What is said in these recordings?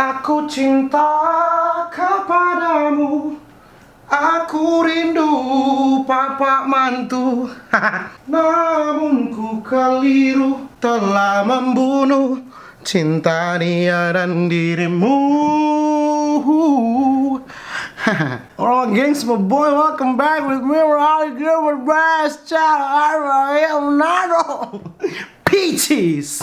Aku cinta kepadamu, aku rindu papa mantu. Namun ku keliru telah membunuh cinta dia dan dirimu. Alright gengs, my boy, welcome back with me. We're all good with best child. I am Nado Peaches.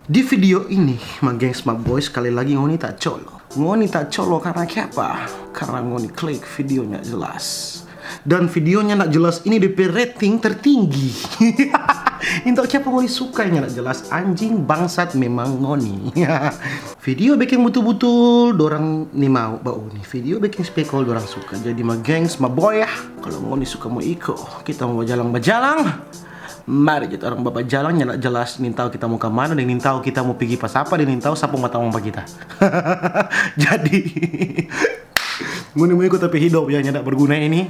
Di video ini, my gengs, my boy, sekali lagi ngoni tak colo. Ngoni tak colo karena apa? Karena ngoni klik videonya jelas. Dan videonya nak jelas ini DP rating tertinggi. Untuk siapa ngoni sukanya nak jelas, anjing bangsat memang ngoni. Video bikin betul-betul dorang nih mau bau nih. Video bikin spekol dorang suka. Jadi ma gengs, ma boy ya. Kalau ngoni suka mau ikut, kita mau bajalang-bajalang. Mari kita orang bapak jalan nak jelas nih tahu kita mau ke mana dan nih tahu kita mau pergi pas apa dan nih tahu siapa mau tahu kita. Jadi ngoni mau ikut tapi hidup ya nyak berguna ini.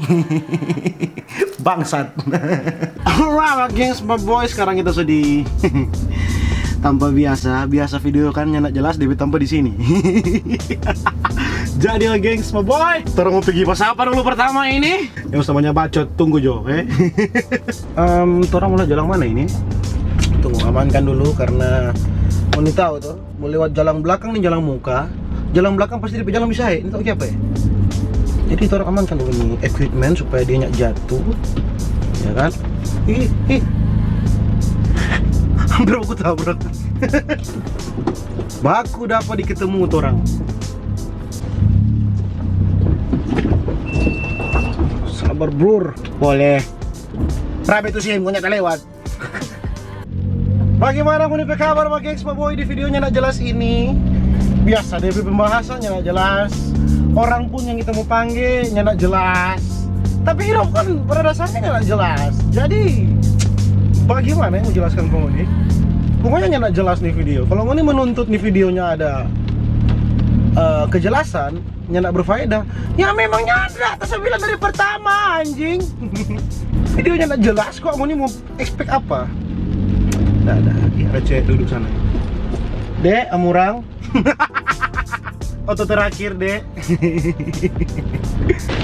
Bangsat. Alright gengs, my boy, sekarang kita sedih. Tanpa biasa video kan nyak jelas dia tanpa di sini. Jadi lah gengs, my boy, terus mau pergi pas apa dulu pertama ini? Yang namanya bacot, tunggu Jo, orang mulai jalan mana ini? Tunggu, amankan dulu karena mau nih tahu tuh, mau lewat jalan belakang nih jalan muka. Jalan belakang pasti di jalan bisa ini tahu siapa ya? Jadi orang amankan dulu nih equipment supaya dia nyak jatuh, ya kan? Ih. Hampir aku tabrak. Baku dapat diketemu tuh orang. Sabar blur. Boleh. Rabe tuh sih punya lewat. Bagaimana punya kabar Pak Gengs, Pak Boy? Di videonya nak jelas ini. Biasa DP pembahasannya nak jelas. Orang pun yang kita mau panggil nak jelas. Tapi hidup kan pada dasarnya nak jelas. Jadi bagaimana yang menjelaskan penghuni? Pokoknya nyak jelas nih video. Kalau ngoni menuntut nih videonya ada kejelasan, nyak berfaedah, ya memangnya ada. Saya bilang dari pertama anjing. Videonya nyak jelas kok, ngoni mau expect apa? Ada receh duduk sana. Dek, amurang. Auto terakhir, Dek.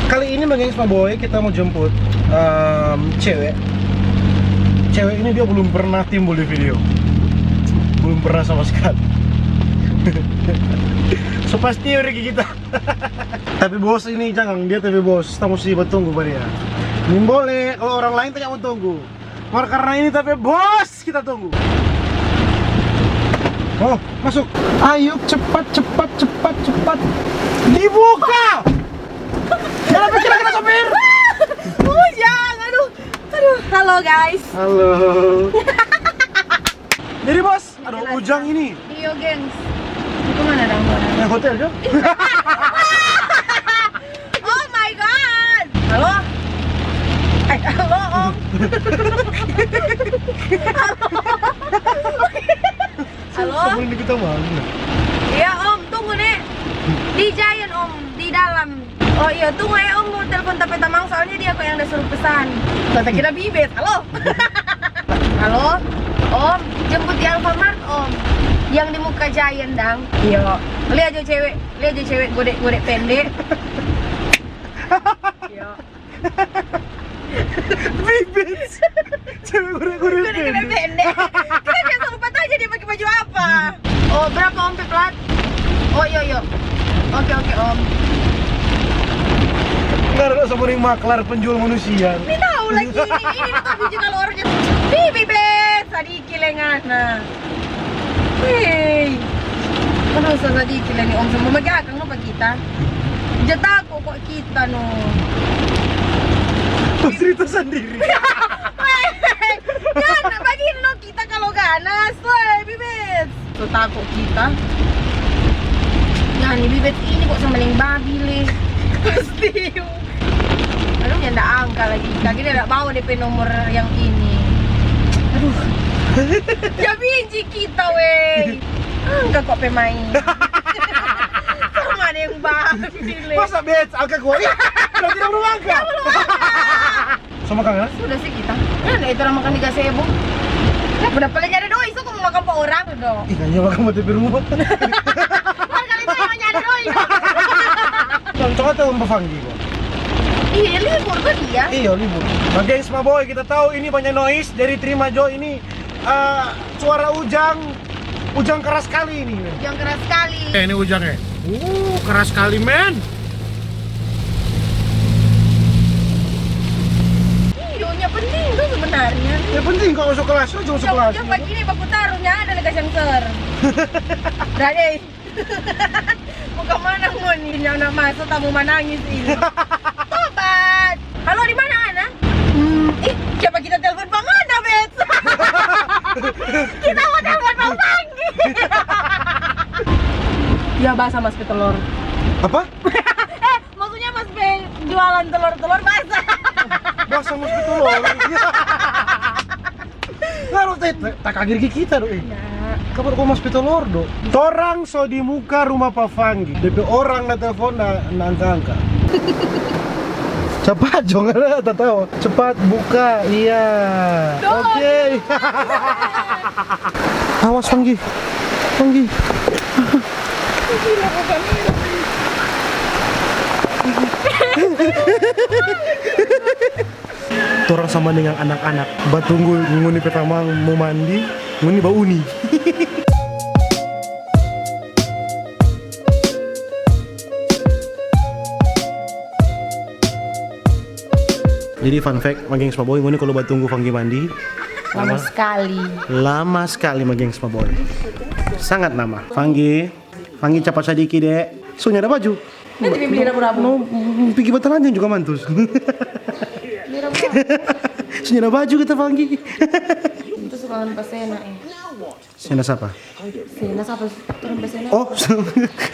Kali ini bagi Pak Boy kita mau jemput cewek. Cewek ini dia belum pernah timbul di video. Belum pernah sama sekali. So pasti rezeki kita. Tapi bos ini jangan, dia tapi bos, kita mesti bertunggu pada dia. Ini boleh, kalau orang lain tidak mau tunggu. Karena ini tapi bos, kita tunggu. Oh, masuk. Ayo cepat. Dibuka. Jangan pikir kita sopir. Jangan, aduh. Halo guys. Halo. Jadi bos, aduh Ujang ini. Iyo gengs. Itu mana dong? Yang hotel Jo? Oh my god. Halo. Halo Om. Halo. Sebelum ini kita mana? Iya Om, tunggu nih. Di Giant Om, di dalam. Oh iya, tunggu ya Om, mau telepon tapi tamang soalnya dia kok yang udah suruh pesan. Tata kira bibit. Halo. Halo. Om, jemput di Alfamart Om. Yang di muka Giant dang. Iya. Lihat aja cewek godek pendek. Iya. Bibit. Cewek goreng-goreng pendek. Kita biasa lupa aja dia pakai baju apa. Oh, berapa Om plat? Oh, iya. Oke Om. Nggak ada sama nih maklar penjual manusia. Ini tahu lagi ini tahu biji kalau orangnya. Bibit, sadiki lengan. Nah. Wih. Kan usah sadiki lengan Om semua magakang no pag kita. Jatako kok kita no. Cerita sendiri. Jangan bagiin lo kita kalau ganas, woi bibit. So takut kita. Nah nih bibit ini kok semaling babi leh. Pasti. Aduh yang ndak angka lagi. Kaki dia ndak bawa DP nomor yang ini. Aduh. Ya biji kita weh. Angka kok pemain. Sama ada yang babi leh. Masa bet angka gua ini? Udah tidak belum angka. Sama Kang ya? Sudah sih kita. Nah, itu orang makan 3.000. Ya, udah paling ada doi, so kok mau makan 4 orang dong. Ih, kayaknya makan mati di rumah. Kali itu yang tahun Bafanggi kok. Iya, libur kan dia. Iya libur. Nah gengs my boy, kita tahu ini banyak noise dari terima Jo ini suara ujang keras sekali ini. Yang keras sekali. Ini ujangnya. Keras sekali men. Videonya penting tuh sebenarnya. Ya penting kalau masuk kelas, lo jangan masuk kelas. Jam pagi ini baku taruhnya ada lega sensor. Dari. Bukan mana mau nih yang nak masuk tamu menangis ini. Tobat. Halo di mana Ana? Siapa kita telepon Bang Ana, Bet? Kita mau telepon Bang Panggi. Ya basah Mas Telur. Apa? Maksudnya Mas Be jualan telur basah. Bahasa mus betul loh. Harus tak kagir kita doh. Kabar kau mas petolor do. Torang so di muka rumah Pak Fanggi. DP orang na telepon na angka. Cepat jangan ada tahu. Cepat buka. Iya. Oke. Awas Fanggi. Gila bukan ini. Torang sama dengan anak-anak. Batunggu nguni pertama mau mandi, nguni bau uni. Jadi fun fact, Mageng Spaboy, nguni kalau batunggu Fanggi mandi lama sekali Mageng Spaboy. Sangat lama. Fanggi cepat sedikit dek. Soalnya ada baju. Nanti beli rabu-rabu. Mau pergi batalanjang juga mantus. Soalnya ada baju kita Fanggi. Itu suka pas Sena Sena siapa? Sena siapa? Turun pas Sena. Oh,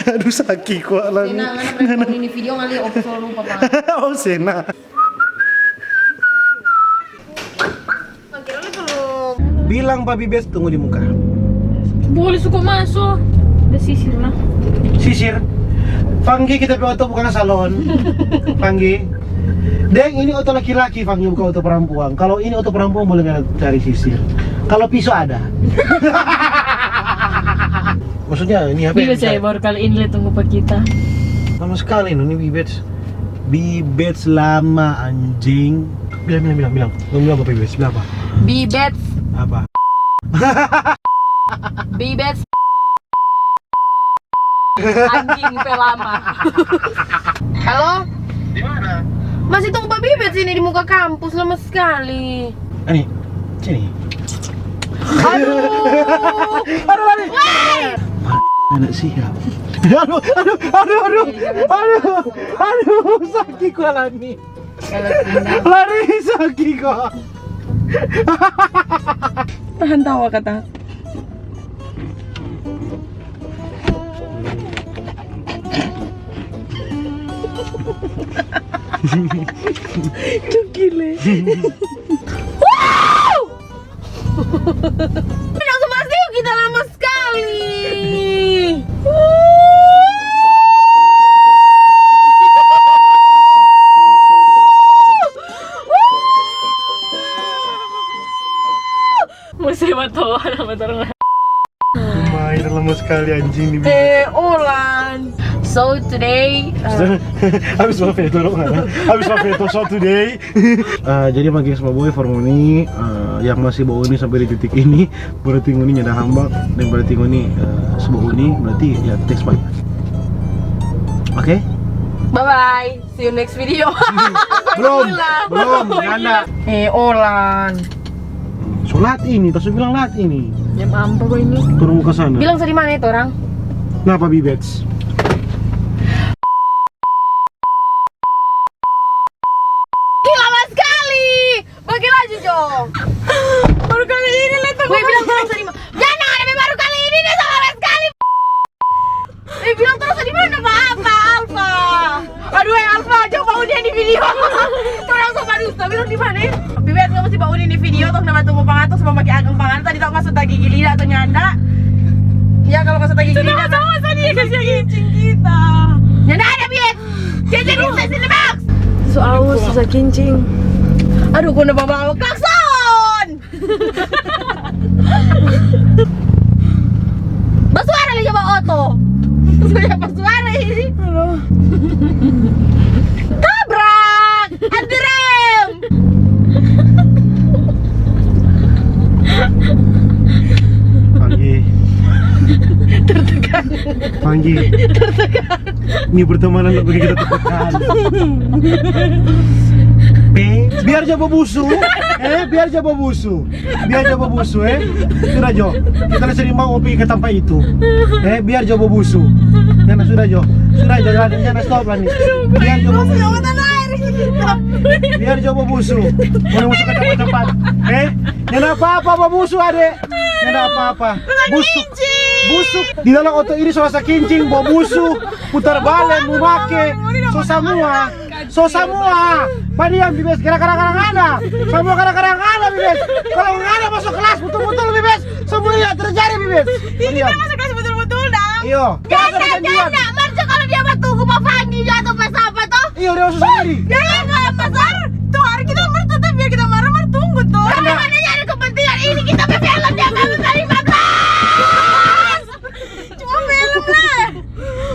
aduh sakit kok lagi. Sena ngana ini video ngali solo lupa Pak. Oh, Sena. Bilang Pak Bibes tunggu di muka. Boleh suka masuk. Udah sisir lah. Sisir. Fanggi kita pakai auto bukan salon. Fanggi. Deng ini auto laki-laki Fanggi bukan auto perempuan. Kalau ini auto perempuan boleh nggak cari sisir. Kalau pisau ada. Maksudnya ini apa? Bila saya baru kali ini lihat tunggu Pak kita. Lama sekali ini Bibes. Bibes lama anjing. Bilang. Bilang apa Bibes? Bilang apa? Bibets. Apa? Bibets. Anjing pelama. Halo? Di mana? Masih tunggu Pak Bibet sini di muka kampus lama sekali. Ini, sini. Aduh. Aduh lari. Anak siap. Aduh, sakit kok lari. Lari sakit kok. Tahan tawa kata. Gile. Wow! Langsung pasti kita lama sekali. Masih matawa nama terang. Main lama sekali anjing di Olan. So today habis Mafeto dong kan? Habis Mafeto so today. Jadi Mageng Spaboy form ini yang masih bau ini sampai di titik ini berarti ini ada hambak dan berarti ini sebuah ini berarti ya thanks bye. Oke? bye bye. See you next video. Belum, Nanda. Olan. Sholat ini, terus bilang lat ini. Jam apa gue ini? Turun ke sana. Bilang di mana itu orang? Kenapa Bibets? Lama sekali. Bagi laju Jo. Baru kali ini lihat gue bilang terus di mana? Jangan ada baru kali ini dia lama sekali. Bilang terus di mana apa Alfa? Aduh Alfa, coba udah di video. Kau langsung dusta bilang di mana? Bibet kamu mesti bangunin di video atau nama tunggu pangatos sama pakai ageng pangan tadi tak masuk tadi gigi lidah atau nyanda. Ya kalau masuk tadi gigi lidah sama tadi kasih kincing kita. Nyanda ada Bibet. Kincing kita sini Max. So aus susah kincing. Aduh gua udah bawa klakson. Basuara lagi coba oto. Saya basuara ini. Aduh. Tabrak! Anti rem! Panggi. Tertekan. Panggi. Tertekan. Ini pertemanan lo kita tertekan. Biar Jawa busu, biar Jawa busu, sudah Jo, kita sering mau pergi ke tempat itu, biar Jawa busu, sudah Jo, jangan stop lah nih, biar Jawa busu, biar Jawa busu, mau masuk ke tempat-tempat, jangan apa-apa busu adek, jangan apa-apa, busuk di dalam otot ini suara kincing, bawa busuk, putar balik, mau make, so semua. Padiam Bibes, kadang-kadang ada. Semua kadang-kadang ada Bibes. Kalau nggak ada masuk kelas betul-betul Bibes. Semuanya terjadi Bibes. Ini kita masuk kelas betul-betul dah. Iya. Jangan, Marco kalau dia mau tunggu mau Fanny jatuh pas apa toh? Iya, dia masuk sendiri. Jangan nggak pasar. Tuh hari kita tetap biar kita marah tunggu tuh. Karena mana nyari kepentingan ini kita film dia nggak mencari kelas. Cuma film lah.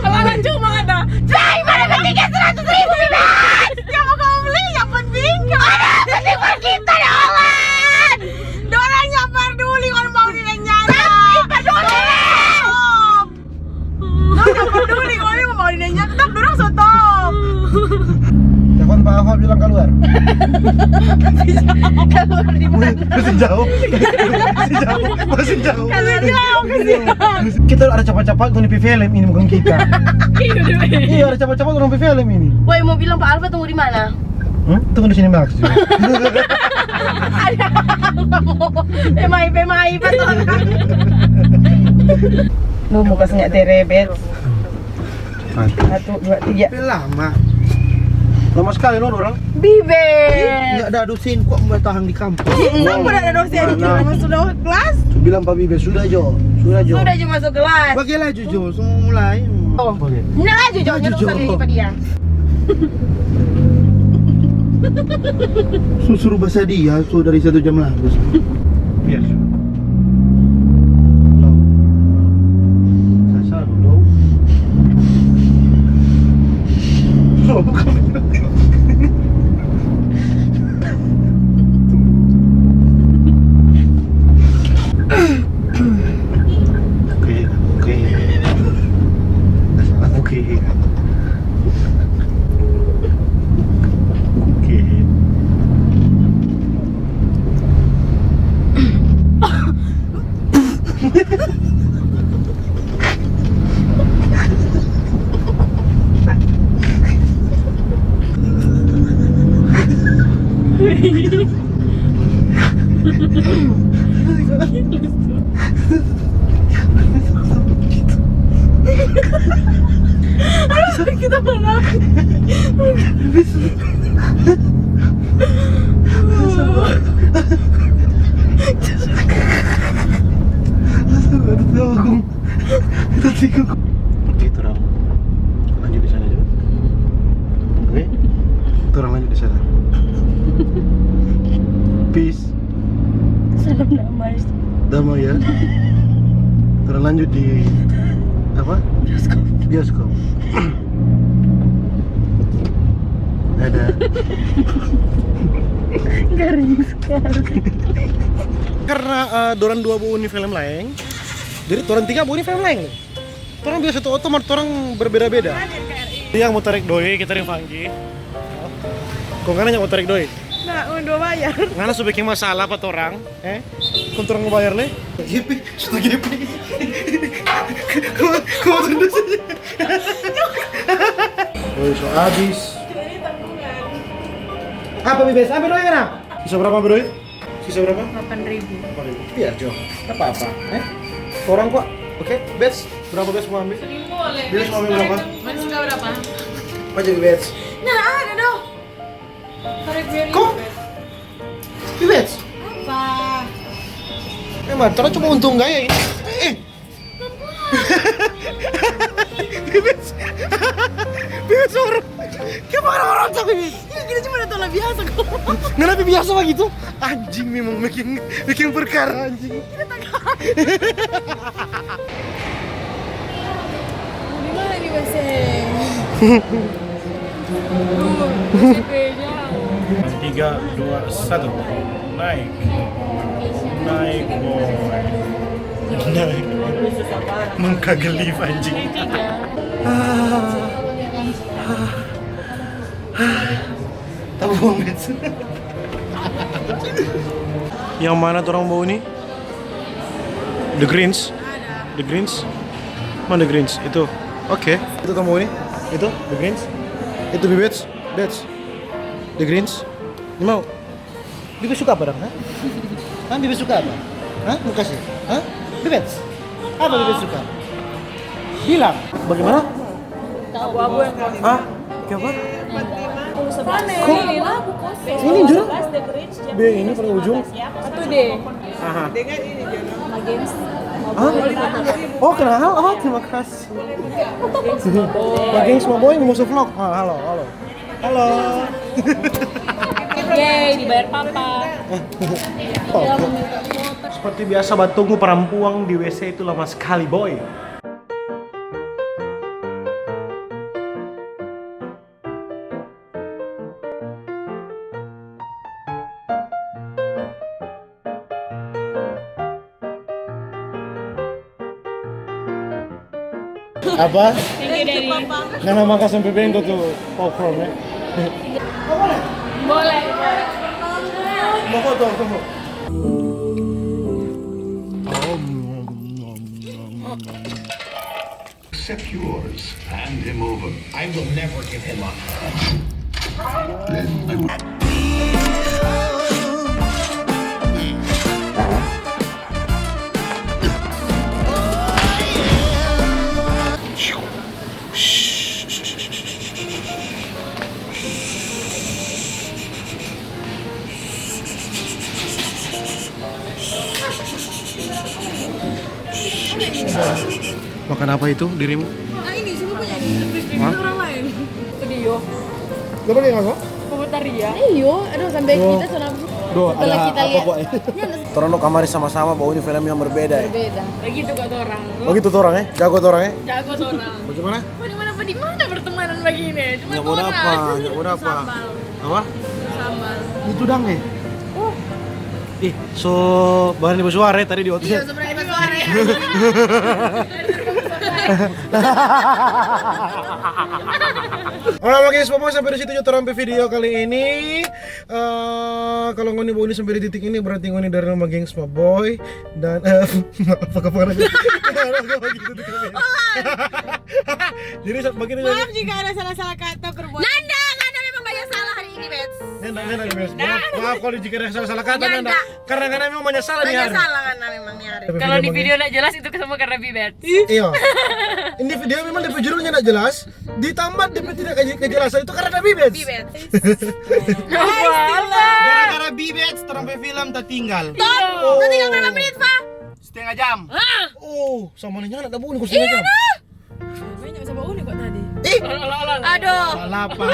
Halangan cuma ada. Saya mana tiket 100.000 Bibes. Yang mau kamu beli yang penting. Ada penting buat kita doang. Dorangnya peduli kalau mau dinyanyi. Peduli. Dorang peduli kalau mau dinyanyi tetap dorang stop. Telepon Pak Ahok bilang keluar. Keluar di mana? Masih jauh. Keluar jauh ke sini. Kita ada cepat-cepat untuk film ini bukan kita. Iya, ada cepat-cepat untuk film ini. Woi, mau bilang Pak Alfa tunggu di mana? Tunggu di sini Max. Ada pemai betul. Lu mau kasih terebet. 1, 2, 3. Lama sekali orang. Bibet. Nggak ada dosen kok bertahan di kampus. Enggak pernah ada dosen kita sudah kelas. Bilang Pak Bibes sudah Jo. Sudah aja masuk kelas. Bagilah Jo, semua mulai. Oh. Oke. Nah, aja jangan sekali Pak dia. Suruh bahasa dia, dari 1 jam lalu. Biar. Sasar dulu. Kita mana? Oke, orang lanjut di sana juga. Oke, orang lanjut di sana. Peace. Salam damai. Damai ya. Orang lanjut di apa? Bioskop. Ada. Garing sekali. Karena dorang 2 bu ini film lain, jadi dorang 3 bu ini film lain. Orang biasa tuh otomat orang berbeda-beda. Yang mau tarik doi, kita yang Fanggi. Kok nggak nanya mau tarik doi? Nah, udah bayar. Ngana sudah bikin masalah apa orang? Kontrol ngebayar le? GP, sudah GP. Kau tunda saja. Oh, so habis. Apa Bibes? Apa doi kan? Sisa berapa doi? Sisa berapa? 8.000. Biar Jo, apa-apa. Orang kok, oke? Bets, berapa Bets mau ambil? Bibes mau ambil berapa? Mas suka berapa? Apa jadi Bets? Nah, ada dong. Tarik biar Kok? Bibes? apa? Emang, orang cuma untung gaya ini. Bibes, Bibes orang. Gimana orang tak Bibes? Ya, kita cuma datang lah biasa kok. Nggak lebih biasa begitu? Anjing memang bikin perkara anjing. Di mana nih Mas? Tiga, dua, satu. Naik. Naik, boy. Naik. Mengkagelif anjing. Tabung guys. Yang mana tuh orang bau ini? The Greens. The Greens. Mana The Greens? Itu. Oke. Itu kamu ini? Itu The Greens. Itu Bibets. That's The Greens. Ini mau? Bibi suka apa dong? Hah? Hah? Bibi suka apa? Hah? Mau kasih? Hah? Bibets. Apa Bibi suka? Bilang. Bagaimana? Abu-abu yang kami. Hah? Apa? Ini lah buku. Ini jurang? B ini paling ujung. Satu deh. Aha. Sama games. Hah? Oh kenal? Oh terima kasih. Bageng semua boy musuh vlog. Ah, halo, halo. Halo. Yeay, dibayar papa. Oh, seperti biasa batungku perampuang di WC itu lama sekali boy. Apa? Nama makan sampai bengkok tuh popcorn ya. Boleh. Mau foto, tunggu. Accept yours, hand him over. I will never give him up. Then I will. Makan apa itu dirimu? Nah ini siapa punya nih? Hah? Orang lain. Studio. Coba dia ngomong. Komentaria. Iyo, aduh sampai kita sudah Duh, setelah kita lihat. Torang no kamari sama-sama bahwa ini film yang berbeda ya. Berbeda. Begitu kata orang. Oh gitu tuh orang ya? Jago tuh orang ya? Jago tuh orang. Bagaimana? Di mana pertemanan begini? Cuma Nggak mau apa? Nggak mau apa? Sambal. Apa? Sambal. Itu dang nih. Oh, Ih, so bahan ibu suara tadi di waktu iya sebenarnya Mas Wari. Oke semua sampai di situ aja terampi video kali ini. Kalau ngoni ini sampai di titik ini berarti ngoni dari nama geng Small Boy dan apa lagi? Jadi begini. Maaf jika ada salah-salah kata perbuatan. Nanda memang banyak salah hari ini, Bets. Maaf kalau jika ada salah kata Nanda. Karena memang banyak salah nih hari. Banyak salah Nanda memang nih hari. Kalau di video nggak jelas itu semua karena Bibet. Iya. Ini video memang DP judulnya nggak jelas, ditambah DP tidak kejelasan itu karena Bibet. Bibet. Gara-gara Bibet terampi film tertinggal. Tuh, tinggal berapa menit, Pak? Setengah jam. Oh, sama nih ada bunyi kursi jam. Banyak sama unik kok tadi. Aduh. Lapa.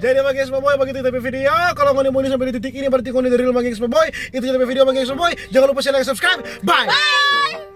Jadi bagi Small Boy begitu tapi video. Kalau ngoni mau sampai di titik ini berarti ngoni dari Real Bagi Small Boy. Itu jadi video Bagi Small Boy. Jangan lupa share, like, subscribe. Bye. Bye.